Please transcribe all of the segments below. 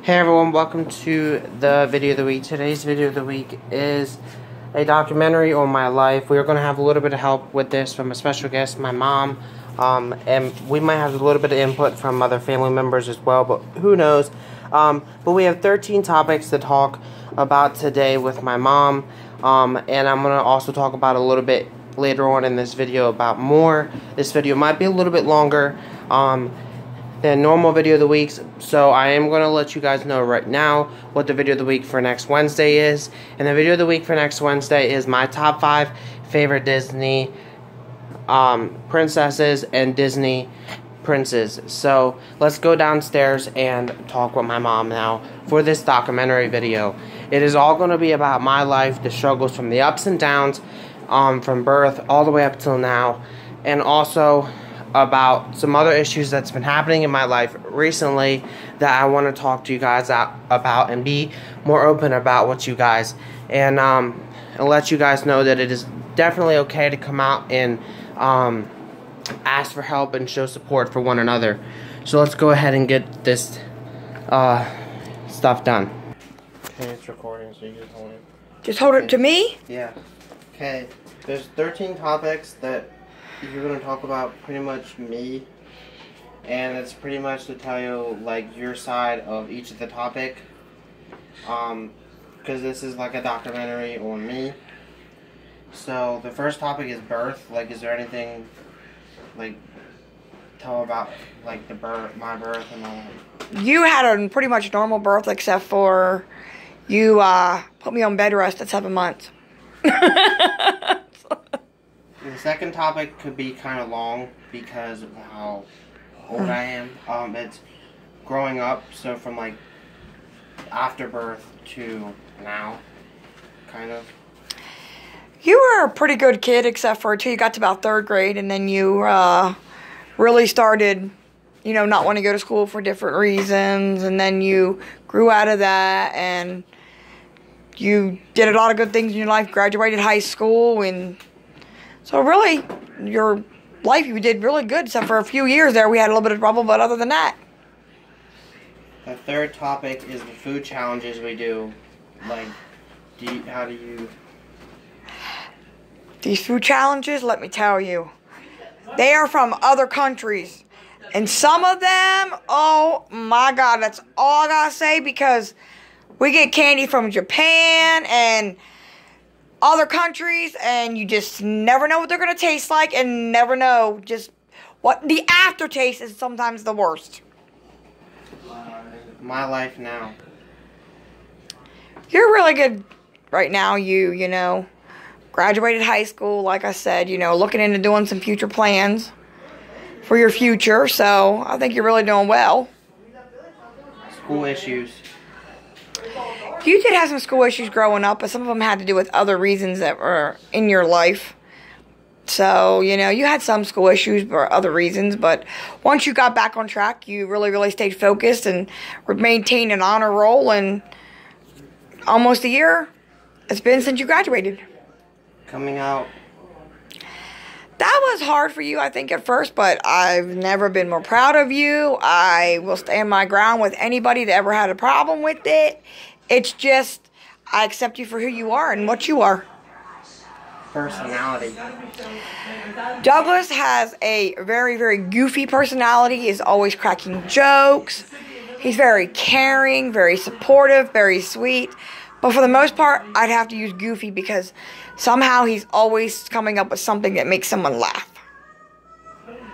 Hey everyone, welcome to the video of the week. Today's video of the week is a documentary on my life. We are going to have a little bit of help with this from a special guest, my mom, and we might have a little bit of input from other family members as well, but who knows. But we have 13 topics to talk about today with my mom, and I'm going to also talk about a little bit later on in this video about more. This video might be a little bit longer than normal video of the weeks, so I am going to let you guys know right now what the video of the week for next Wednesday is. And the video of the week for next Wednesday is my top 5 favorite Disney princesses and Disney princes. So let's go downstairs and talk with my mom now for this documentary video. It is all going to be about my life, the struggles from the ups and downs, from birth all the way up till now, and also about some other issues that's been happening in my life recently that I want to talk to you guys about and be more open about with you guys, and let you guys know that it is definitely okay to come out and ask for help and show support for one another. So let's go ahead and get this stuff done. Okay, it's recording, so you just hold it. Just hold it to me? Yeah. Okay, there's 13 topics that you're going to talk about pretty much me, and it's pretty much to tell you like your side of each of the topic, because this is like a documentary on me. So the first topic is birth. Like, is there anything like tell about like the birth, my birth and all that? You had a pretty much normal birth except for you put me on bed rest at 7 months. The second topic could be kind of long because of how old I am. It's growing up, so from like after birth to now, kind of. You were a pretty good kid except for until you got to about 3rd grade, and then you really started, not wanting to go to school for different reasons, and then you grew out of that, and you did a lot of good things in your life, graduated high school, and so really, your life, you did really good, except for a few years there we had a little bit of trouble, but other than that. The third topic is the food challenges we do. Like, how do you... These food challenges, let me tell you, they are from other countries. And some of them, oh my God, that's all I gotta say, because we get candy from Japan and other countries, and you just never know what they're going to taste like, and never know just what the aftertaste is. Sometimes the worst. My life now. You're really good right now. You graduated high school, like I said, looking into doing some future plans for your future, so I think you're really doing well. School issues. You did have some school issues growing up, but some of them had to do with other reasons that were in your life. So, you had some school issues for other reasons, but once you got back on track, you really, really stayed focused and maintained an honor roll, and almost a year it's been since you graduated. Coming out. That was hard for you, I think, at first, but I've never been more proud of you. I will stand my ground with anybody that ever had a problem with it. It's just, I accept you for who you are and what you are. Personality. Douglas has a very, very goofy personality. He is always cracking jokes. He's very caring, very supportive, very sweet. But for the most part, I'd have to use goofy because somehow he's always coming up with something that makes someone laugh.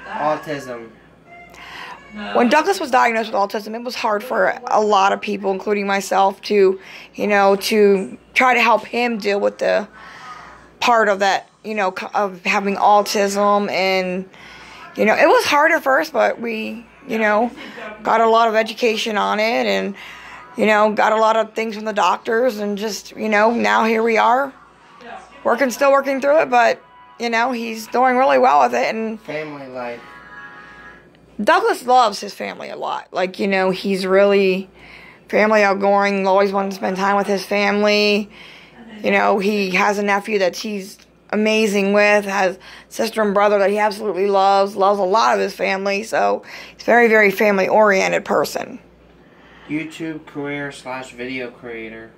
Autism. When Douglas was diagnosed with autism, it was hard for a lot of people, including myself, to try to help him deal with the part of that, of having autism. And, it was hard at first, but we, got a lot of education on it and, got a lot of things from the doctors and just, now here we are, still working through it, but, he's doing really well with it. And family life. Douglas loves his family a lot. Like, he's really family outgoing, always wanted to spend time with his family. He has a nephew that he's amazing with, has sister and brother that he absolutely loves a lot of his family. So he's a very, very family-oriented person. YouTube career / video creator?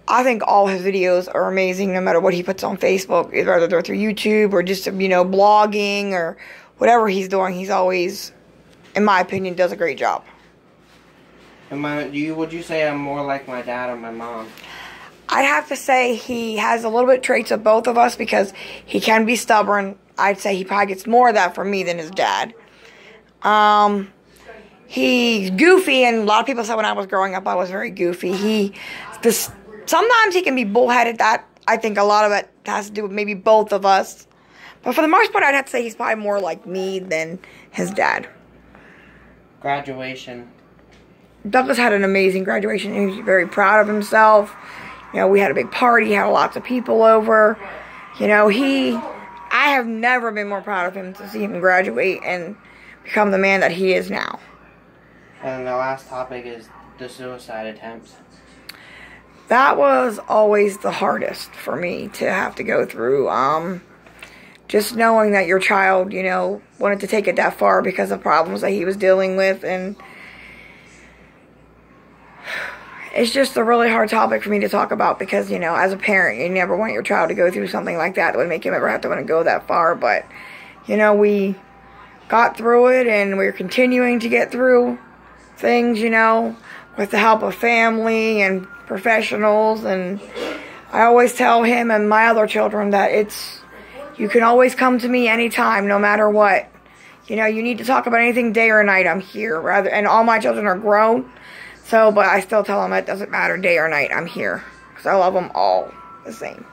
I think all his videos are amazing, no matter what he puts on Facebook, whether they're through YouTube or just, blogging or whatever he's doing. He's always, in my opinion, does a great job. Would you say I'm more like my dad or my mom? I'd have to say he has a little bit traits of both of us because he can be stubborn. I'd say he probably gets more of that from me than his dad. He's goofy, and a lot of people said when I was growing up I was very goofy. Sometimes he can be bullheaded. That I think a lot of it has to do with maybe both of us. But for the most part, I'd have to say he's probably more like me than his dad. Graduation. Douglas had an amazing graduation. He was very proud of himself. We had a big party, had lots of people over. I have never been more proud of him to see him graduate and become the man that he is now. And the last topic is the suicide attempts. That was always the hardest for me to have to go through. Just knowing that your child, wanted to take it that far because of problems that he was dealing with, and it's just a really hard topic for me to talk about because, as a parent, you never want your child to go through something like that would make him ever have to want to go that far. But, we got through it, and we're continuing to get through things, with the help of family and professionals. And I always tell him and my other children that you can always come to me anytime, no matter what. You need to talk about anything day or night, I'm here. And all my children are grown. But I still tell them it doesn't matter day or night, I'm here. Because I love them all the same.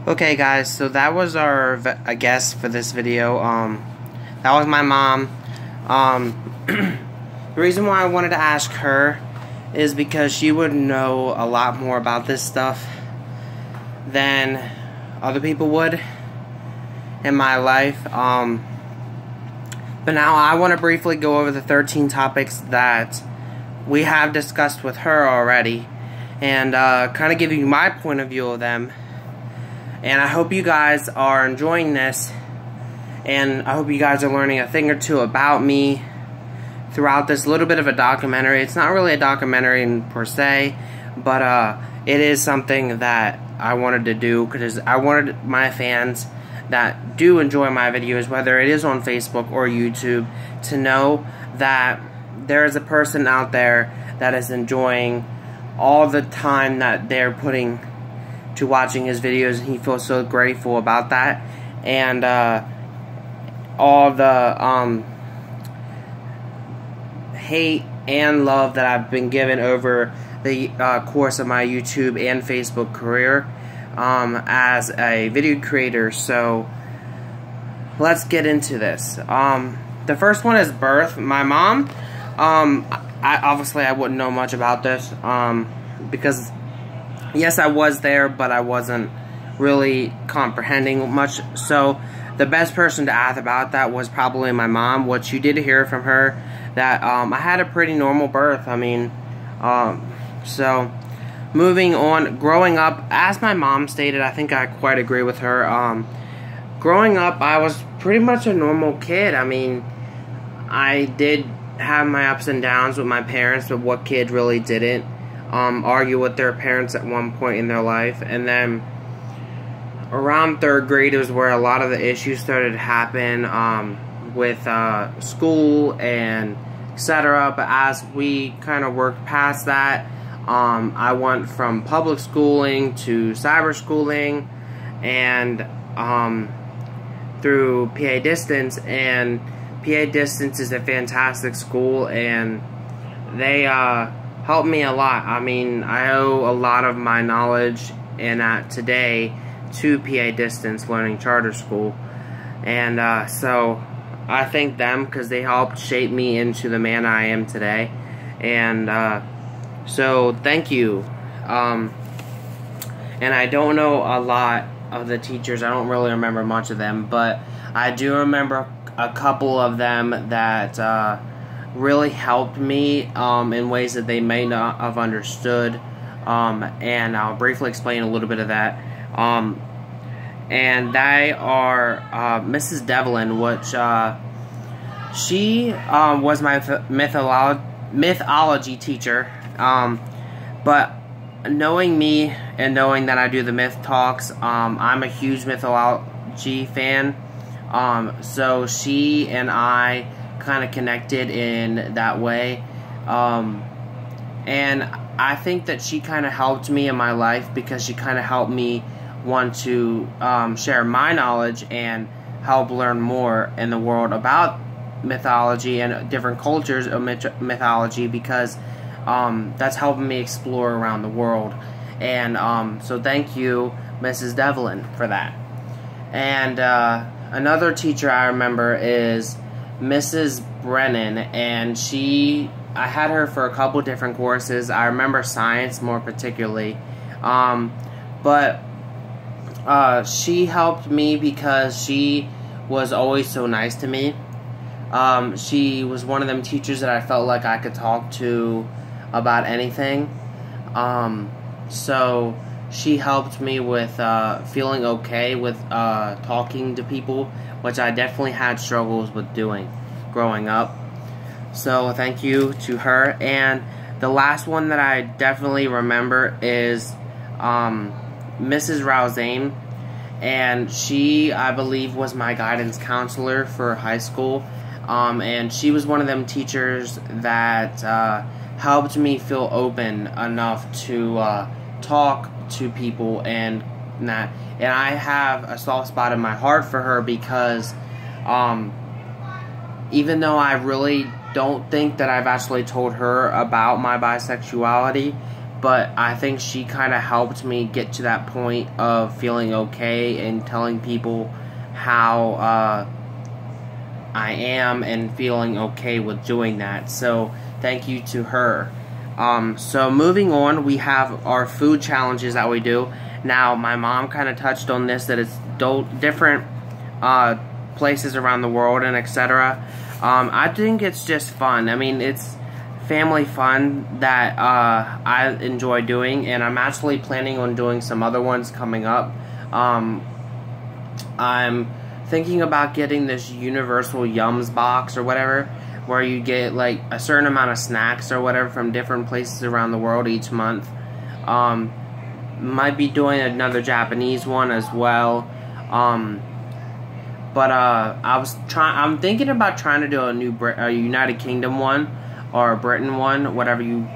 Okay, guys, so that was our guest for this video. That was my mom. The reason why I wanted to ask her is because she would know a lot more about this stuff than other people would in my life. But now I want to briefly go over the 13 topics that we have discussed with her already and kind of give you my point of view of them. And I hope you guys are enjoying this, and I hope you guys are learning a thing or two about me throughout this little bit of a documentary. It's not really a documentary per se, but it is something that I wanted to do because I wanted my fans that do enjoy my videos, whether it is on Facebook or YouTube, to know that there is a person out there that is enjoying all the time that they're putting to watching his videos, and he feels so grateful about that. And all the hate and love that I've been given over the course of my YouTube and Facebook career as a video creator. So let's get into this. The first one is birth. My mom, obviously I wouldn't know much about this because yes, I was there, but I wasn't really comprehending much. So the best person to ask about that was probably my mom. What you did hear from her, that I had a pretty normal birth. I mean, so moving on, growing up, as my mom stated, I think I quite agree with her. Growing up, I was pretty much a normal kid. I mean, I did have my ups and downs with my parents, but what kid really didn't argue with their parents at one point in their life? And then around 3rd grade was where a lot of the issues started to happen with school and etc. But as we kind of worked past that, I went from public schooling to cyber schooling and through PA Distance, and PA Distance is a fantastic school, and they helped me a lot. I mean, I owe a lot of my knowledge and that today to PA Distance Learning Charter School, and so I thank them because they helped shape me into the man I am today. And so thank you. And I don't know a lot of the teachers. I don't really remember much of them, but I do remember a couple of them that really helped me in ways that they may not have understood. And I'll briefly explain a little bit of that. And they are Mrs. Devlin, which she was my mythology teacher, but knowing me and knowing that I do the myth talks, I'm a huge mythology fan, so she and I kind of connected in that way, and I think that she kind of helped me in my life because she kind of helped me want to share my knowledge and help learn more in the world about mythology and different cultures of mythology, because that's helping me explore around the world. And so thank you, Mrs. Devlin, for that. And another teacher I remember is Mrs. Brennan, and I had her for a couple different courses. I remember science more particularly, but she helped me because she was always so nice to me. She was one of them teachers that I felt like I could talk to about anything. So she helped me with feeling okay with talking to people, which I definitely had struggles with doing growing up. So thank you to her. And the last one that I definitely remember is Mrs. Rousane, and she, I believe, was my guidance counselor for high school, and she was one of them teachers that helped me feel open enough to talk to people, and I have a soft spot in my heart for her because even though I really don't think that I've actually told her about my bisexuality, but I think she kind of helped me get to that point of feeling okay and telling people how I am and feeling okay with doing that. So thank you to her. So moving on, we have our food challenges that we do. Now, my mom kind of touched on this, that it's different places around the world and etc. I think it's just fun. I mean, it's family fun that I enjoy doing, and I'm actually planning on doing some other ones coming up. I'm thinking about getting this universal Yums box or whatever, where you get like a certain amount of snacks or whatever from different places around the world each month. Might be doing another Japanese one as well. But I'm thinking about trying to do a United Kingdom one, or a Britain one, whatever you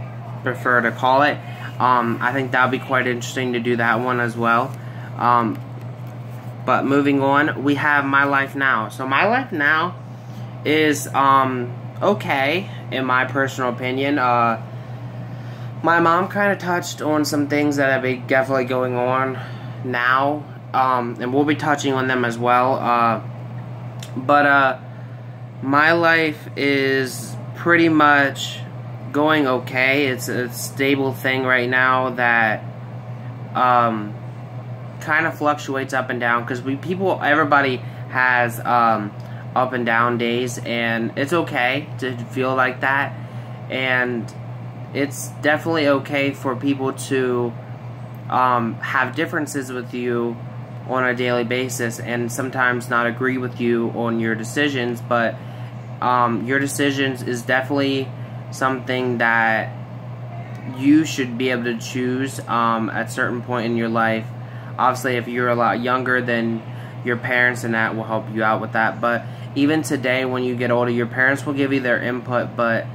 prefer to call it. I think that would be quite interesting to do that one as well. But moving on, we have My Life Now. So My Life Now is okay, in my personal opinion. My mom kind of touched on some things that have been definitely going on now, and we'll be touching on them as well. But my life is pretty much going okay. It's a stable thing right now that kind of fluctuates up and down, because everybody has up and down days, and it's okay to feel like that, and it's definitely okay for people to have differences with you on a daily basis and sometimes not agree with you on your decisions, but your decisions is definitely something that you should be able to choose at a certain point in your life. Obviously, if you're a lot younger than your parents, and that will help you out with that. But even today, when you get older, your parents will give you their input, but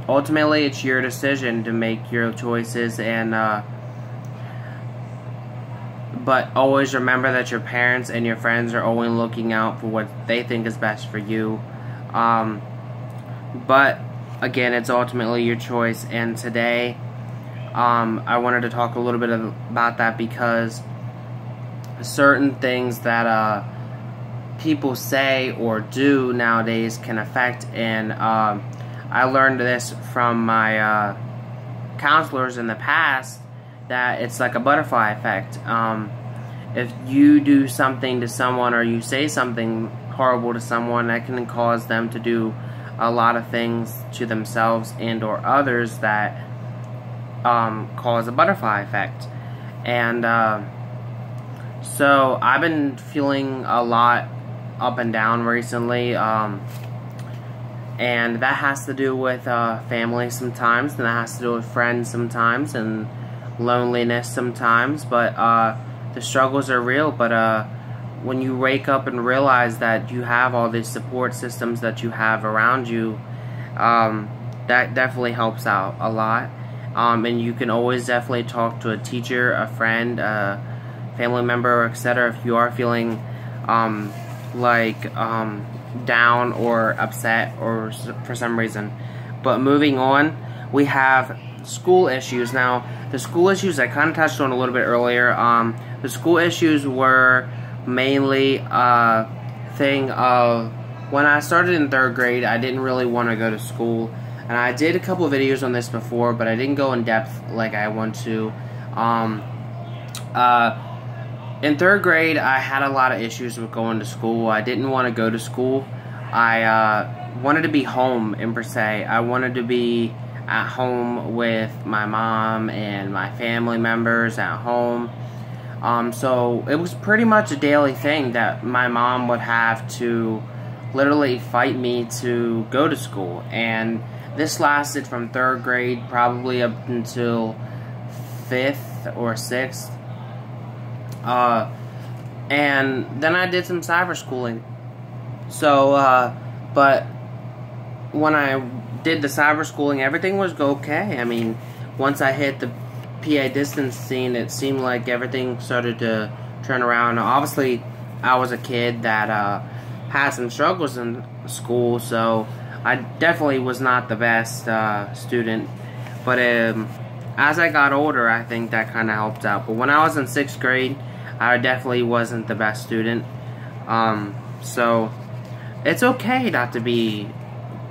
ultimately it's your decision to make your choices, and but always remember that your parents and your friends are always looking out for what they think is best for you. But again, it's ultimately your choice, and today I wanted to talk a little bit about that, because certain things that people say or do nowadays can affect, and I learned this from my counselors in the past, that it's like a butterfly effect. If you do something to someone, or you say something horrible to someone, that can cause them to do a lot of things to themselves and or others that cause a butterfly effect. And so I've been feeling a lot up and down recently. and that has to do with family sometimes, and that has to do with friends sometimes, and loneliness sometimes. But the struggles are real. But when you wake up and realize that you have all these support systems that you have around you, that definitely helps out a lot. And you can always definitely talk to a teacher, a friend, a family member, etc. if you are feeling down or upset or for some reason. But moving on, we have school issues. Now, the school issues I kind of touched on a little bit earlier. The school issues were mainly a thing of when I started in 3rd grade, I didn't really want to go to school. And I did a couple of videos on this before, but I didn't go in depth like I want to. In 3rd grade, I had a lot of issues with going to school. I didn't want to go to school. I wanted to be home, per se. I wanted to be at home with my mom and my family members at home. So it was pretty much a daily thing that my mom would have to literally fight me to go to school. And this lasted from 3rd grade probably up until 5th or 6th. And then I did some cyber schooling. So, but when I did the cyber schooling, everything was okay. I mean, once I hit the PA distance scene, it seemed like everything started to turn around. Now, obviously, I was a kid that had some struggles in school, so I definitely was not the best student. But as I got older, I think that kind of helped out. But when I was in 6th grade, I definitely wasn't the best student. So it's okay not to be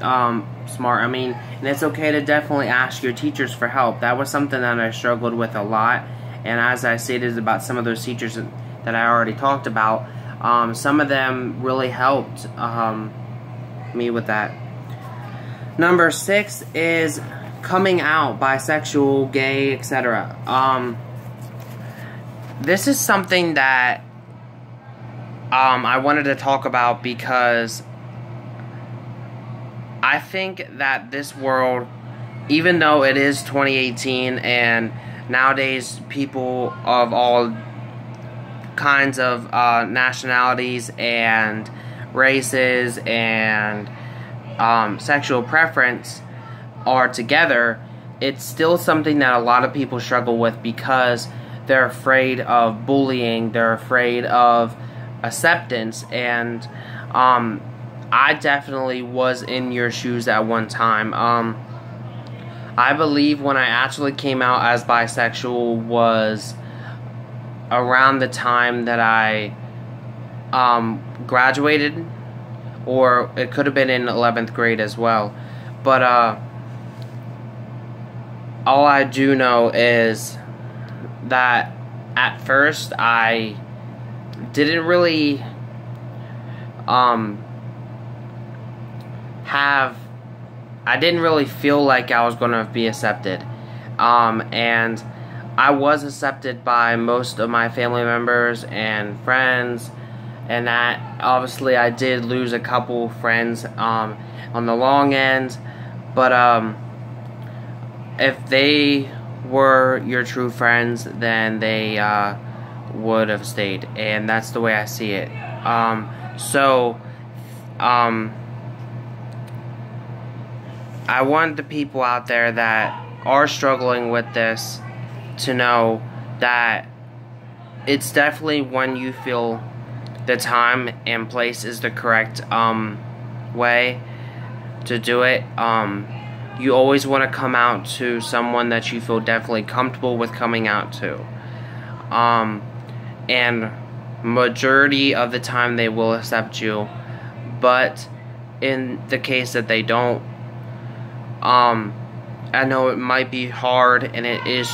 smart. I mean, and it's okay to definitely ask your teachers for help. That was something that I struggled with a lot. And as I stated about some of those teachers that I already talked about, some of them really helped me with that. Number 6 is coming out, bisexual, gay, etc. This is something that I wanted to talk about because I think that this world, even though it is 2018 and nowadays people of all kinds of nationalities and races and sexual preference are together, it's still something that a lot of people struggle with because they're afraid of bullying, they're afraid of acceptance, and I definitely was in your shoes at one time. I believe when I actually came out as bisexual was around the time that I graduated, or it could have been in 11th grade as well. But all I do know is that at first I didn't really I didn't really feel like I was going to be accepted. And I was accepted by most of my family members and friends, and that obviously I did lose a couple friends on the long end, but if they were your true friends, then they would have stayed, and that's the way I see it. I want the people out there that are struggling with this to know that it's definitely when you feel the time and place is the correct way to do it. You always want to come out to someone that you feel definitely comfortable with coming out to. And majority of the time they will accept you, but in the case that they don't, I know it might be hard and it is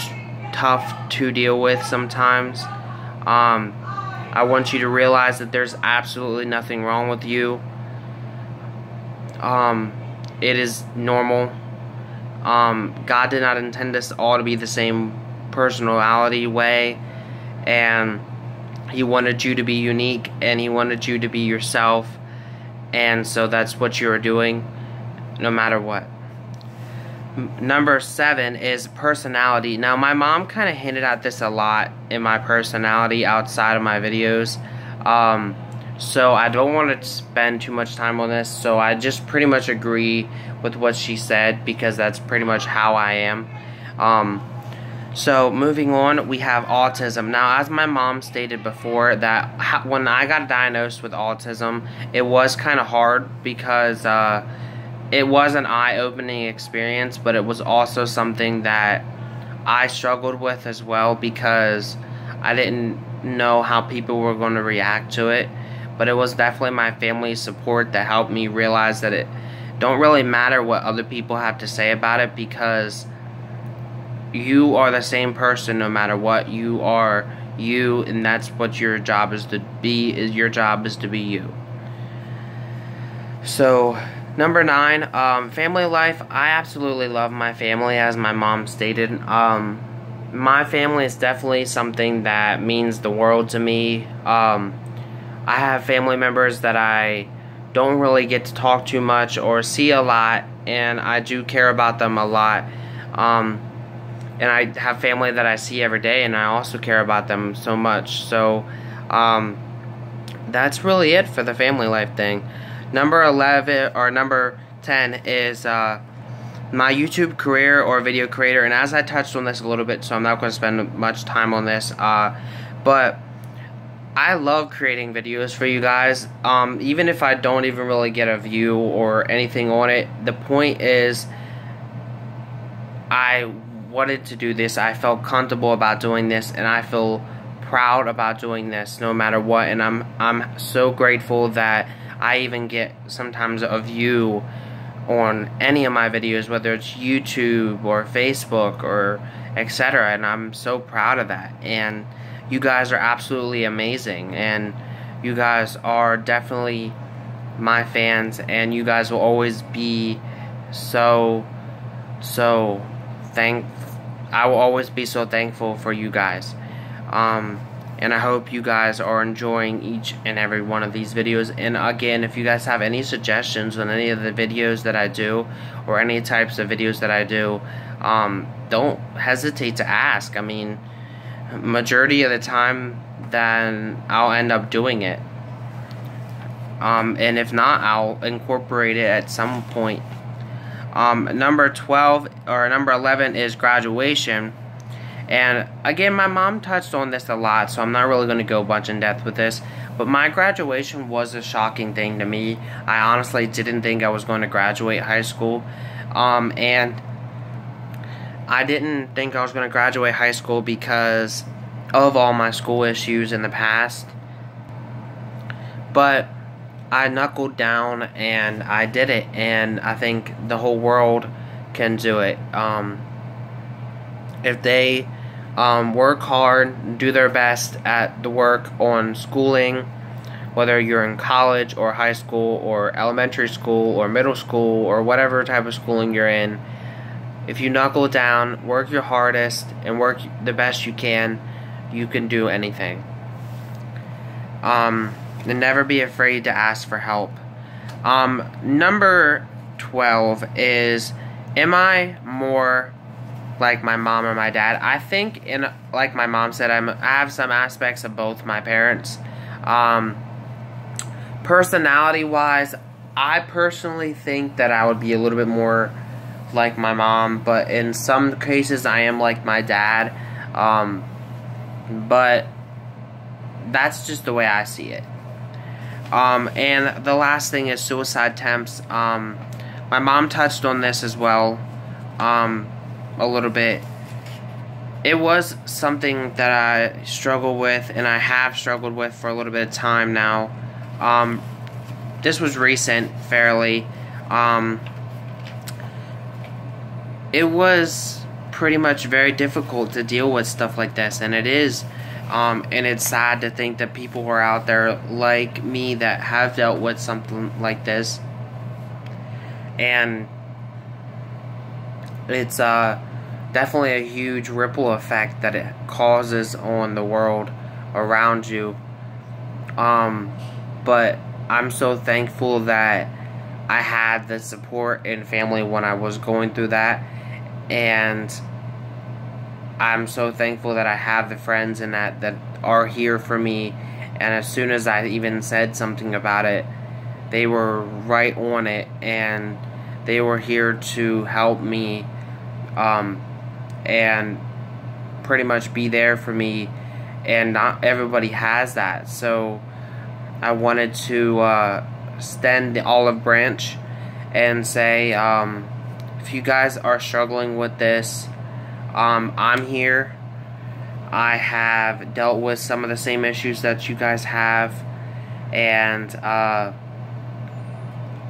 tough to deal with sometimes. I want you to realize that there's absolutely nothing wrong with you. It is normal. God did not intend us all to be the same personality way, and He wanted you to be unique, and He wanted you to be yourself, and so that's what you're doing. no matter what. Number 7 is personality. Now, my mom kind of hinted at this a lot in my personality outside of my videos. So I don't want to spend too much time on this. So I just pretty much agree with what she said because that's pretty much how I am. So moving on, we have autism. Now, as my mom stated before, that when I got diagnosed with autism, it was kind of hard because it was an eye-opening experience, but it was also something that I struggled with as well because I didn't know how people were going to react to it. But it was definitely my family's support that helped me realize that it don't really matter what other people have to say about it, because you are the same person no matter what. You are you, and that's what your job is to be. Your job is to be you. So number 9, family life. I absolutely love my family, as my mom stated. My family is definitely something that means the world to me. I have family members that I don't really get to talk too much or see a lot, and I do care about them a lot. And I have family that I see every day, and I also care about them so much. So that's really it for the family life thing. Number 10 is my YouTube career or video creator. And as I touched on this a little bit, so I'm not going to spend much time on this, but I love creating videos for you guys. Even if I don't even really get a view or anything on it, the point is I wanted to do this. I felt comfortable about doing this, and I feel proud about doing this no matter what. And I'm so grateful that I even get sometimes a view on any of my videos, whether it's YouTube or Facebook or etc. And I'm so proud of that. And you guys are absolutely amazing, and you guys are definitely my fans, and you guys will always be so I will always be so thankful for you guys. And I hope you guys are enjoying each and every one of these videos. And again, if you guys have any suggestions on any of the videos that I do, or any types of videos that I do, don't hesitate to ask. I mean, majority of the time, then I'll end up doing it. And if not, I'll incorporate it at some point. Number 11 is graduation. And again, my mom touched on this a lot, so I'm not really going to go much in depth with this. But my graduation was a shocking thing to me. I honestly didn't think I was going to graduate high school. And I didn't think I was going to graduate high school because of all my school issues in the past. But I knuckled down and I did it. And I think the whole world can do it. If they work hard, do their best at the work on schooling, whether you're in college or high school or elementary school or middle school or whatever type of schooling you're in, if you knuckle down, work your hardest, and work the best you can do anything. And never be afraid to ask for help. Number 12 is, am I more like my mom or my dad? I think, like my mom said, I have some aspects of both my parents. Personality-wise, I personally think that I would be a little bit more like my mom, but in some cases I am like my dad. But that's just the way I see it. And the last thing is suicide attempts. My mom touched on this as well. A little bit. It was something that I struggle with, and I have struggled with for a little bit of time now. This was recent, fairly. It was pretty much very difficult to deal with stuff like this, and it is. And it's sad to think that people are out there like me that have dealt with something like this. And it's definitely a huge ripple effect that it causes on the world around you. But I'm so thankful that I had the support and family when I was going through that, and I'm so thankful that I have the friends and that are here for me. And as soon as I even said something about it, they were right on it, and they were here to help me, and pretty much be there for me. And not everybody has that, so I wanted to extend the olive branch and say, if you guys are struggling with this, I'm here. I have dealt with some of the same issues that you guys have, and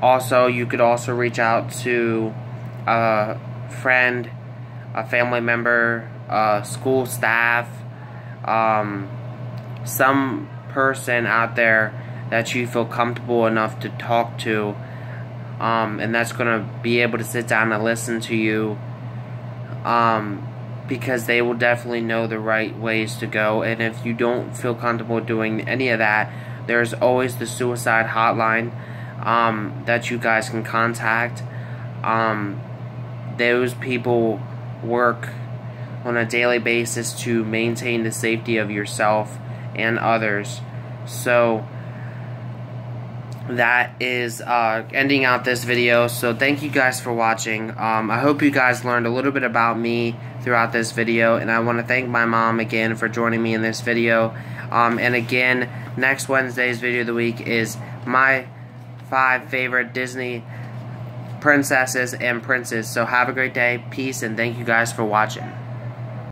also you could also reach out to a friend, a family member, school staff, some person out there that you feel comfortable enough to talk to, and that's going to be able to sit down and listen to you, because they will definitely know the right ways to go. And if you don't feel comfortable doing any of that, there's always the suicide hotline that you guys can contact. Those people work on a daily basis to maintain the safety of yourself and others. So that is ending out this video. So thank you guys for watching. I hope you guys learned a little bit about me throughout this video, and I want to thank my mom again for joining me in this video. And again, next Wednesday's video of the week is my 5 favorite Disney princesses and princes. So have a great day, peace, and thank you guys for watching.